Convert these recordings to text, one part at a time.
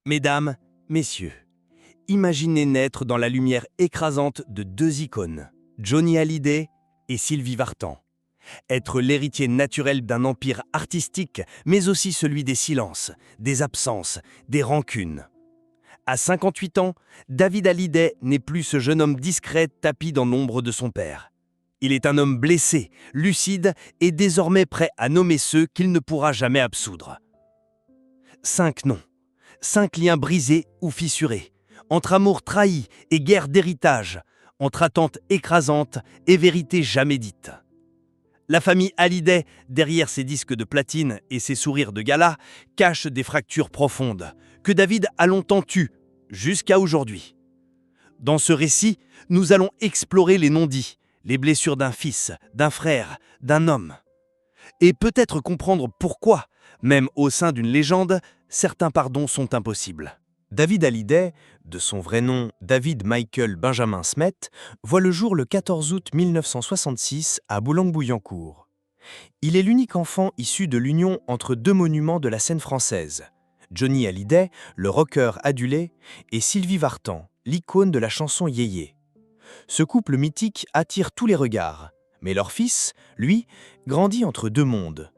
Mesdames, messieurs, imaginez naître dans la lumière écrasante de deux icônes, Johnny Hallyday et Sylvie Vartan. Être l'héritier naturel d'un empire artistique, mais aussi celui des silences, des absences, des rancunes. À 58 ans, David Hallyday n'est plus ce jeune homme discret tapi dans l'ombre de son père. Il est un homme blessé, lucide et désormais prêt à nommer ceux qu'il ne pourra jamais absoudre. 5 noms. 5 liens brisés ou fissurés, entre amour trahi et guerre d'héritage, entre attentes écrasantes et vérités jamais dites. La famille Hallyday, derrière ses disques de platine et ses sourires de gala, cache des fractures profondes, que David a longtemps tues, jusqu'à aujourd'hui. Dans ce récit, nous allons explorer les non-dits, les blessures d'un fils, d'un frère, d'un homme. Et peut-être comprendre pourquoi, même au sein d'une légende, certains pardons sont impossibles. David Hallyday, de son vrai nom David Michael Benjamin Smet, voit le jour le 14 août 1966 à Boulogne-Billancourt. Il est l'unique enfant issu de l'union entre deux monuments de la scène française, Johnny Hallyday, le rocker adulé, et Sylvie Vartan, l'icône de la chanson yéyé. Ce couple mythique attire tous les regards, mais leur fils, lui, grandit entre deux mondes,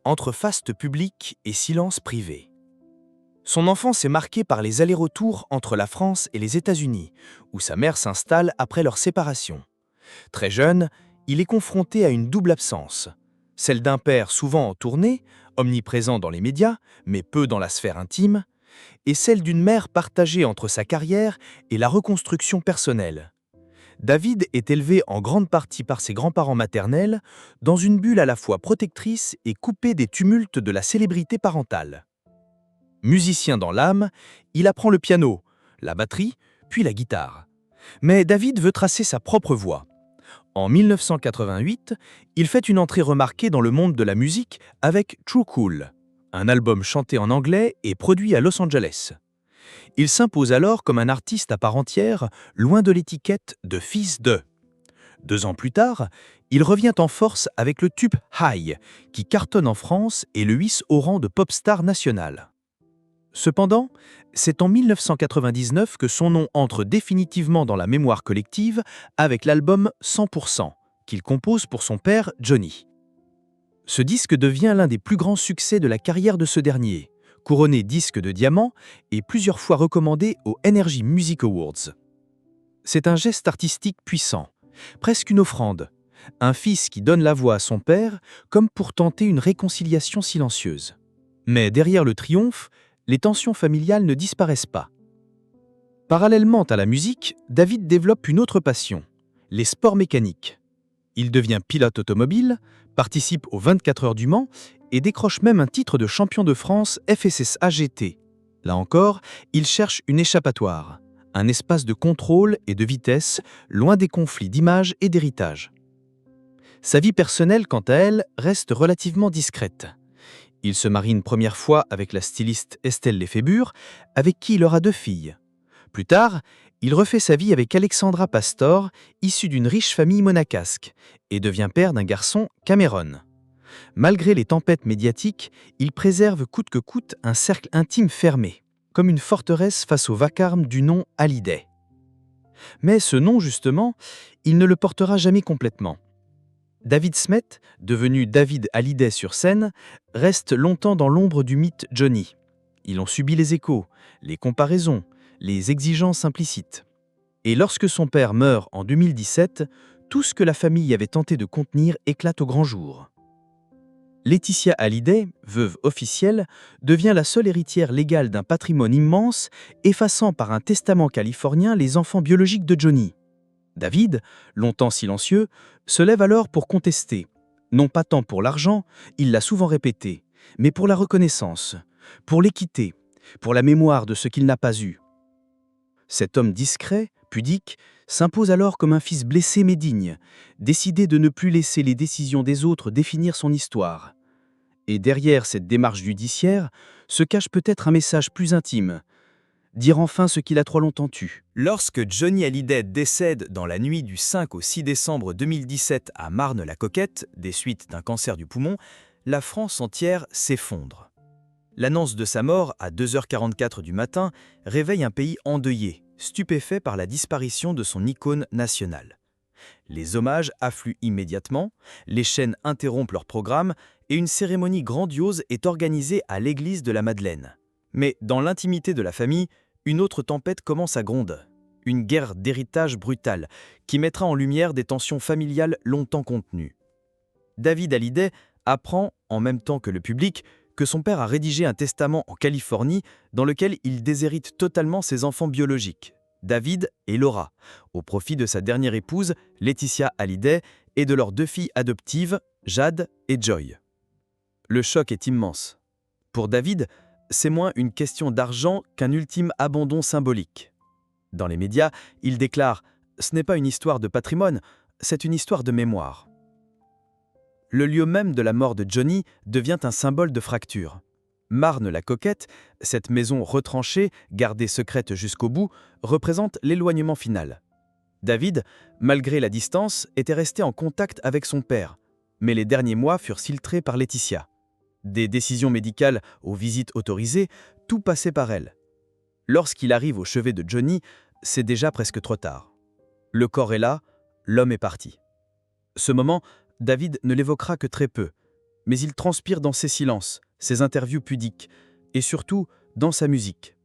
entre faste public et silence privé. Son enfance est marquée par les allers-retours entre la France et les États-Unis, où sa mère s'installe après leur séparation. Très jeune, il est confronté à une double absence, celle d'un père souvent en tournée, omniprésent dans les médias, mais peu dans la sphère intime, et celle d'une mère partagée entre sa carrière et la reconstruction personnelle. David est élevé en grande partie par ses grands-parents maternels, dans une bulle à la fois protectrice et coupée des tumultes de la célébrité parentale. Musicien dans l'âme, il apprend le piano, la batterie, puis la guitare. Mais David veut tracer sa propre voie. En 1988, il fait une entrée remarquée dans le monde de la musique avec True Cool, un album chanté en anglais et produit à Los Angeles. Il s'impose alors comme un artiste à part entière, loin de l'étiquette de fils de. 2 ans plus tard, il revient en force avec le tube High, qui cartonne en France et le hisse au rang de pop star national. Cependant, c'est en 1999 que son nom entre définitivement dans la mémoire collective avec l'album 100% qu'il compose pour son père Johnny. Ce disque devient l'un des plus grands succès de la carrière de ce dernier, couronné disque de diamant et plusieurs fois recommandé aux Energy Music Awards. C'est un geste artistique puissant, presque une offrande, un fils qui donne la voix à son père comme pour tenter une réconciliation silencieuse. Mais derrière le triomphe, les tensions familiales ne disparaissent pas. Parallèlement à la musique, David développe une autre passion, les sports mécaniques. Il devient pilote automobile, participe aux 24 heures du Mans et décroche même un titre de champion de France FSSA GT. Là encore, il cherche une échappatoire, un espace de contrôle et de vitesse, loin des conflits d'image et d'héritage. Sa vie personnelle, quant à elle, reste relativement discrète. Il se marie une première fois avec la styliste Estelle Lefébure, avec qui il aura 2 filles. Plus tard, il refait sa vie avec Alexandra Pastor, issue d'une riche famille monégasque, et devient père d'un garçon, Cameron. Malgré les tempêtes médiatiques, il préserve coûte que coûte un cercle intime fermé, comme une forteresse face au vacarme du nom Hallyday. Mais ce nom, justement, il ne le portera jamais complètement. David Smet, devenu David Hallyday sur scène, reste longtemps dans l'ombre du mythe Johnny. Il en subit les échos, les comparaisons, les exigences implicites. Et lorsque son père meurt en 2017, tout ce que la famille avait tenté de contenir éclate au grand jour. Laetitia Hallyday, veuve officielle, devient la seule héritière légale d'un patrimoine immense, effaçant par un testament californien les enfants biologiques de Johnny. David, longtemps silencieux, se lève alors pour contester. Non pas tant pour l'argent, il l'a souvent répété, mais pour la reconnaissance, pour l'équité, pour la mémoire de ce qu'il n'a pas eu. Cet homme discret, pudique, s'impose alors comme un fils blessé mais digne, décidé de ne plus laisser les décisions des autres définir son histoire. Et derrière cette démarche judiciaire se cache peut-être un message plus intime. Dire enfin ce qu'il a trop longtemps tu. Lorsque Johnny Hallyday décède dans la nuit du 5 au 6 décembre 2017 à Marne-la-Coquette, des suites d'un cancer du poumon, la France entière s'effondre. L'annonce de sa mort, à 2h44 du matin, réveille un pays endeuillé, stupéfait par la disparition de son icône nationale. Les hommages affluent immédiatement, les chaînes interrompent leur programme et une cérémonie grandiose est organisée à l'église de la Madeleine. Mais dans l'intimité de la famille, une autre tempête commence à Gronde. Une guerre d'héritage brutale qui mettra en lumière des tensions familiales longtemps contenues. David Hallyday apprend, en même temps que le public, que son père a rédigé un testament en Californie dans lequel il déshérite totalement ses enfants biologiques, David et Laura, au profit de sa dernière épouse, Laetitia Hallyday, et de leurs 2 filles adoptives, Jade et Joy. Le choc est immense. Pour David, c'est moins une question d'argent qu'un ultime abandon symbolique. Dans les médias, il déclare « Ce n'est pas une histoire de patrimoine, c'est une histoire de mémoire ». Le lieu même de la mort de Johnny devient un symbole de fracture. Marne-la-Coquette, cette maison retranchée, gardée secrète jusqu'au bout, représente l'éloignement final. David, malgré la distance, était resté en contact avec son père, mais les derniers mois furent filtrés par Laetitia. Des décisions médicales aux visites autorisées, tout passait par elle. Lorsqu'il arrive au chevet de Johnny, c'est déjà presque trop tard. Le corps est là, l'homme est parti. Ce moment, David ne l'évoquera que très peu, mais il transpire dans ses silences, ses interviews pudiques, et surtout dans sa musique.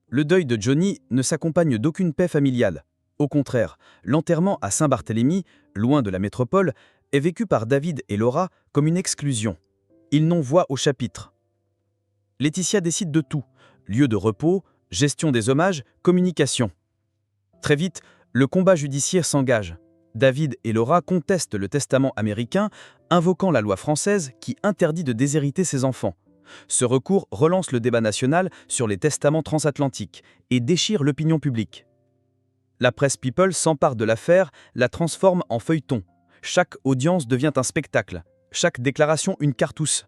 Le deuil de Johnny ne s'accompagne d'aucune paix familiale. Au contraire, l'enterrement à Saint-Barthélemy, loin de la métropole, est vécu par David et Laura comme une exclusion. Ils n'ont voix au chapitre. Laetitia décide de tout, lieu de repos, gestion des hommages, communication. Très vite, le combat judiciaire s'engage. David et Laura contestent le testament américain, invoquant la loi française qui interdit de déshériter ses enfants. Ce recours relance le débat national sur les testaments transatlantiques et déchire l'opinion publique. La presse People s'empare de l'affaire, la transforme en feuilleton. Chaque audience devient un spectacle, chaque déclaration une cartouche.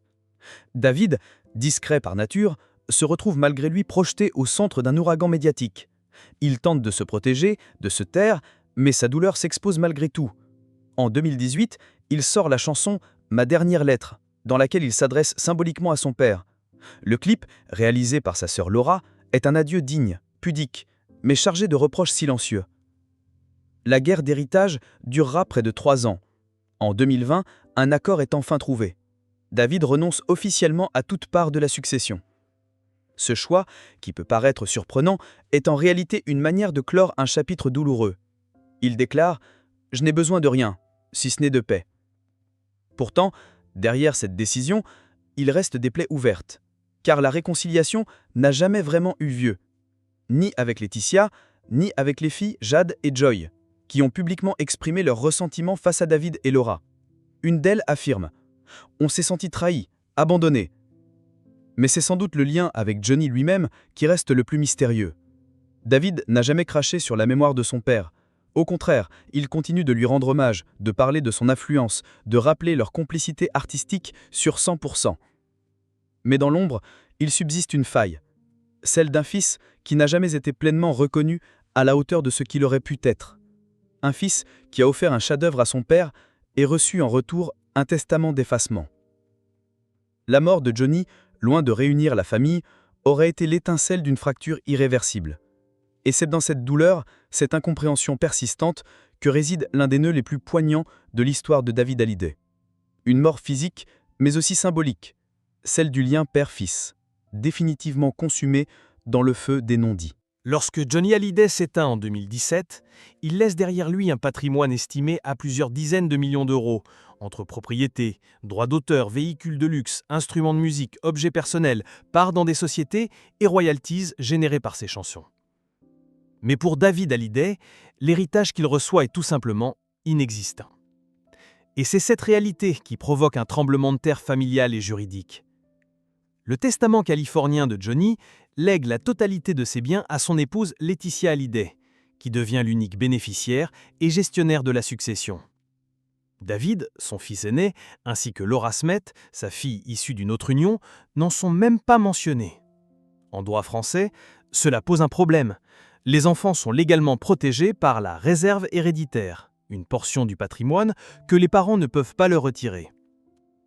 David, discret par nature, se retrouve malgré lui projeté au centre d'un ouragan médiatique. Il tente de se protéger, de se taire, mais sa douleur s'expose malgré tout. En 2018, il sort la chanson « Ma dernière lettre », dans laquelle il s'adresse symboliquement à son père. Le clip, réalisé par sa sœur Laura, est un adieu digne, pudique, mais chargé de reproches silencieux. La guerre d'héritage durera près de 3 ans. En 2020, un accord est enfin trouvé. David renonce officiellement à toute part de la succession. Ce choix, qui peut paraître surprenant, est en réalité une manière de clore un chapitre douloureux. Il déclare « Je n'ai besoin de rien, si ce n'est de paix ». Pourtant, derrière cette décision, il reste des plaies ouvertes, car la réconciliation n'a jamais vraiment eu lieu, ni avec Laetitia, ni avec les filles Jade et Joy, qui ont publiquement exprimé leur ressentiment face à David et Laura. Une d'elles affirme « On s'est senti trahi, abandonné ». Mais c'est sans doute le lien avec Johnny lui-même qui reste le plus mystérieux. David n'a jamais craché sur la mémoire de son père. Au contraire, il continue de lui rendre hommage, de parler de son influence, de rappeler leur complicité artistique sur 100%. Mais dans l'ombre, il subsiste une faille, celle d'un fils qui n'a jamais été pleinement reconnu à la hauteur de ce qu'il aurait pu être. Un fils qui a offert un chef-d'œuvre à son père et reçu en retour un testament d'effacement. La mort de Johnny, loin de réunir la famille, aurait été l'étincelle d'une fracture irréversible. Et c'est dans cette douleur, cette incompréhension persistante, que réside l'un des nœuds les plus poignants de l'histoire de David Hallyday. Une mort physique, mais aussi symbolique, celle du lien père-fils, définitivement consumé dans le feu des non-dits. Lorsque Johnny Hallyday s'éteint en 2017, il laisse derrière lui un patrimoine estimé à plusieurs dizaines de millions d'euros, entre propriétés, droits d'auteur, véhicules de luxe, instruments de musique, objets personnels, parts dans des sociétés et royalties générées par ses chansons. Mais pour David Hallyday, l'héritage qu'il reçoit est tout simplement inexistant. Et c'est cette réalité qui provoque un tremblement de terre familial et juridique. Le testament californien de Johnny lègue la totalité de ses biens à son épouse Laetitia Hallyday, qui devient l'unique bénéficiaire et gestionnaire de la succession. David, son fils aîné, ainsi que Laura Smith, sa fille issue d'une autre union, n'en sont même pas mentionnés. En droit français, cela pose un problème. Les enfants sont légalement protégés par la réserve héréditaire, une portion du patrimoine que les parents ne peuvent pas leur retirer.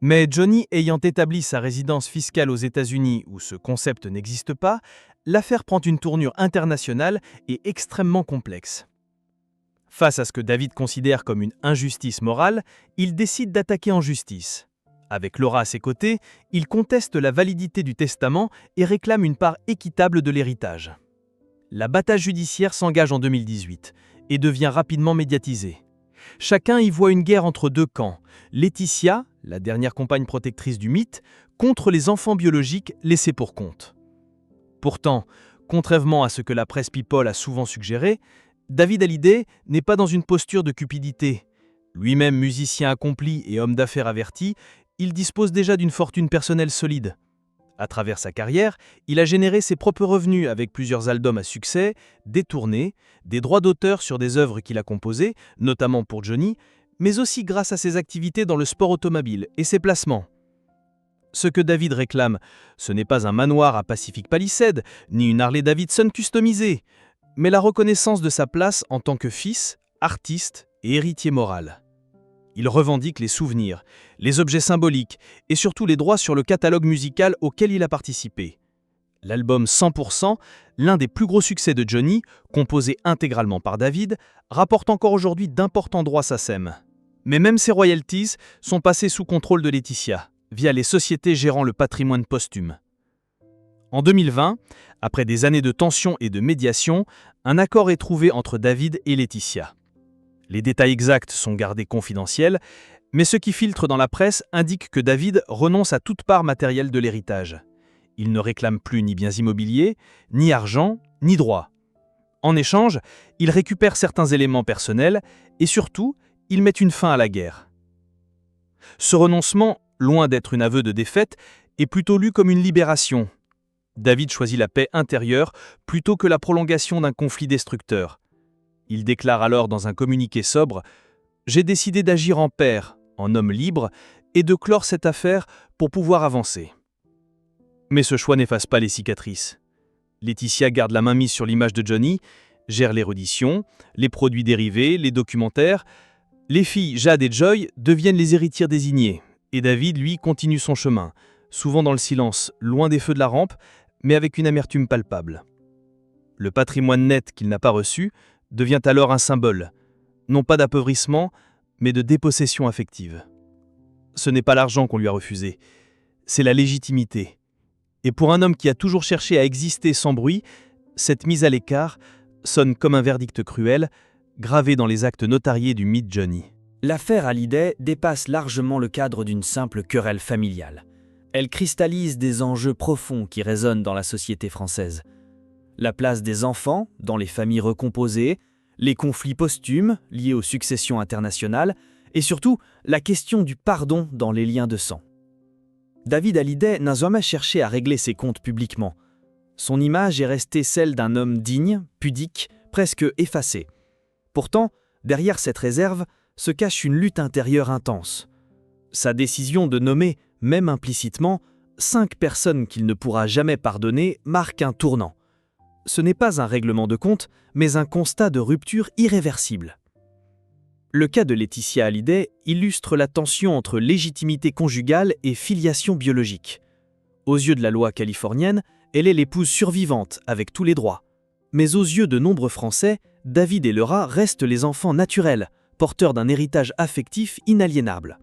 Mais Johnny ayant établi sa résidence fiscale aux États-Unis où ce concept n'existe pas, l'affaire prend une tournure internationale et extrêmement complexe. Face à ce que David considère comme une injustice morale, il décide d'attaquer en justice. Avec Laura à ses côtés, il conteste la validité du testament et réclame une part équitable de l'héritage. La bataille judiciaire s'engage en 2018 et devient rapidement médiatisée. Chacun y voit une guerre entre deux camps, Laetitia, la dernière compagne protectrice du mythe, contre les enfants biologiques laissés pour compte. Pourtant, contrairement à ce que la presse people a souvent suggéré, David Hallyday n'est pas dans une posture de cupidité. Lui-même musicien accompli et homme d'affaires averti, il dispose déjà d'une fortune personnelle solide. À travers sa carrière, il a généré ses propres revenus avec plusieurs albums à succès, des tournées, des droits d'auteur sur des œuvres qu'il a composées, notamment pour Johnny, mais aussi grâce à ses activités dans le sport automobile et ses placements. Ce que David réclame, ce n'est pas un manoir à Pacific Palisades, ni une Harley Davidson customisée, mais la reconnaissance de sa place en tant que fils, artiste et héritier moral. Il revendique les souvenirs, les objets symboliques et surtout les droits sur le catalogue musical auquel il a participé. L'album 100%, l'un des plus gros succès de Johnny, composé intégralement par David, rapporte encore aujourd'hui d'importants droits SACEM. Mais même ces royalties sont passées sous contrôle de Laetitia, via les sociétés gérant le patrimoine posthume. En 2020, après des années de tensions et de médiation, un accord est trouvé entre David et Laetitia. Les détails exacts sont gardés confidentiels, mais ce qui filtre dans la presse indique que David renonce à toute part matérielle de l'héritage. Il ne réclame plus ni biens immobiliers, ni argent, ni droits. En échange, il récupère certains éléments personnels et surtout, il met une fin à la guerre. Ce renoncement, loin d'être un aveu de défaite, est plutôt lu comme une libération. David choisit la paix intérieure plutôt que la prolongation d'un conflit destructeur. Il déclare alors dans un communiqué sobre « J'ai décidé d'agir en père, en homme libre, et de clore cette affaire pour pouvoir avancer. » Mais ce choix n'efface pas les cicatrices. Laetitia garde la main mise sur l'image de Johnny, gère les redditions, les produits dérivés, les documentaires. Les filles Jade et Joy deviennent les héritières désignées, et David, lui, continue son chemin, souvent dans le silence, loin des feux de la rampe, mais avec une amertume palpable. Le patrimoine net qu'il n'a pas reçu devient alors un symbole, non pas d'appauvrissement, mais de dépossession affective. Ce n'est pas l'argent qu'on lui a refusé, c'est la légitimité. Et pour un homme qui a toujours cherché à exister sans bruit, cette mise à l'écart sonne comme un verdict cruel, gravé dans les actes notariés du mythe Johnny. L'affaire Hallyday dépasse largement le cadre d'une simple querelle familiale. Elle cristallise des enjeux profonds qui résonnent dans la société française. La place des enfants dans les familles recomposées, les conflits posthumes liés aux successions internationales et surtout la question du pardon dans les liens de sang. David Hallyday n'a jamais cherché à régler ses comptes publiquement. Son image est restée celle d'un homme digne, pudique, presque effacé. Pourtant, derrière cette réserve se cache une lutte intérieure intense. Sa décision de nommer, même implicitement, 5 personnes qu'il ne pourra jamais pardonner marque un tournant. Ce n'est pas un règlement de compte, mais un constat de rupture irréversible. Le cas de Laetitia Hallyday illustre la tension entre légitimité conjugale et filiation biologique. Aux yeux de la loi californienne, elle est l'épouse survivante avec tous les droits. Mais aux yeux de nombreux Français, David et Laura restent les enfants naturels, porteurs d'un héritage affectif inaliénable.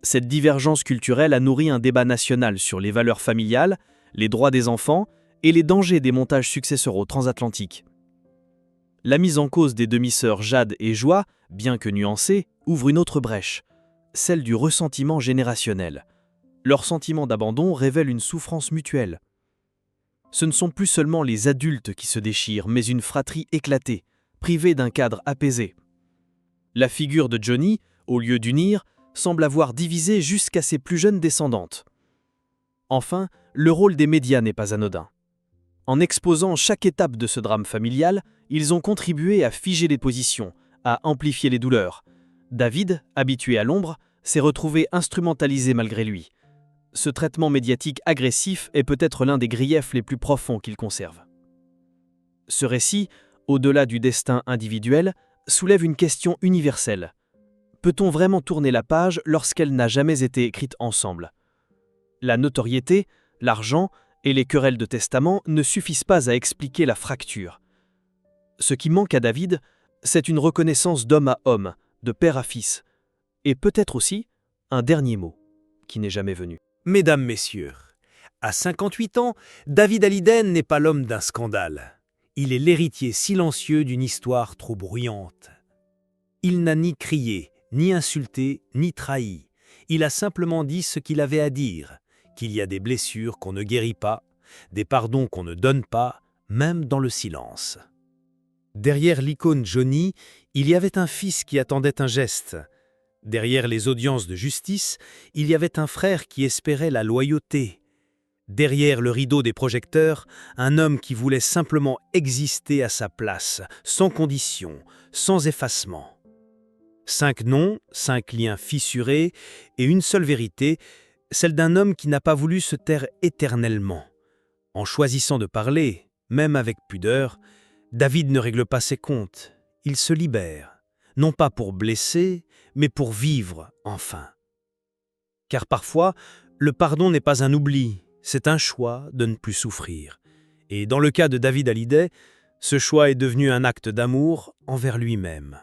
Cette divergence culturelle a nourri un débat national sur les valeurs familiales, les droits des enfants et les dangers des montages successoraux transatlantiques. La mise en cause des demi-sœurs Jade et Joie, bien que nuancée, ouvre une autre brèche, celle du ressentiment générationnel. Leur sentiment d'abandon révèle une souffrance mutuelle. Ce ne sont plus seulement les adultes qui se déchirent, mais une fratrie éclatée, privée d'un cadre apaisé. La figure de Johnny, au lieu d'unir, semble avoir divisé jusqu'à ses plus jeunes descendantes. Enfin, le rôle des médias n'est pas anodin. En exposant chaque étape de ce drame familial, ils ont contribué à figer les positions, à amplifier les douleurs. David, habitué à l'ombre, s'est retrouvé instrumentalisé malgré lui. Ce traitement médiatique agressif est peut-être l'un des griefs les plus profonds qu'il conserve. Ce récit, au-delà du destin individuel, soulève une question universelle. Peut-on vraiment tourner la page lorsqu'elle n'a jamais été écrite ensemble? La notoriété, l'argent et les querelles de testament ne suffisent pas à expliquer la fracture. Ce qui manque à David, c'est une reconnaissance d'homme à homme, de père à fils, et peut-être aussi un dernier mot qui n'est jamais venu. Mesdames, Messieurs, à 58 ans, David Hallyday n'est pas l'homme d'un scandale. Il est l'héritier silencieux d'une histoire trop bruyante. Il n'a ni crié, ni insulté, ni trahi. Il a simplement dit ce qu'il avait à dire, qu'il y a des blessures qu'on ne guérit pas, des pardons qu'on ne donne pas, même dans le silence. Derrière l'icône Johnny, il y avait un fils qui attendait un geste. Derrière les audiences de justice, il y avait un frère qui espérait la loyauté. Derrière le rideau des projecteurs, un homme qui voulait simplement exister à sa place, sans condition, sans effacement. 5 noms, 5 liens fissurés et une seule vérité, celle d'un homme qui n'a pas voulu se taire éternellement. En choisissant de parler, même avec pudeur, David ne règle pas ses comptes, il se libère, non pas pour blesser, mais pour vivre enfin. Car parfois, le pardon n'est pas un oubli, c'est un choix de ne plus souffrir. Et dans le cas de David Hallyday, ce choix est devenu un acte d'amour envers lui-même.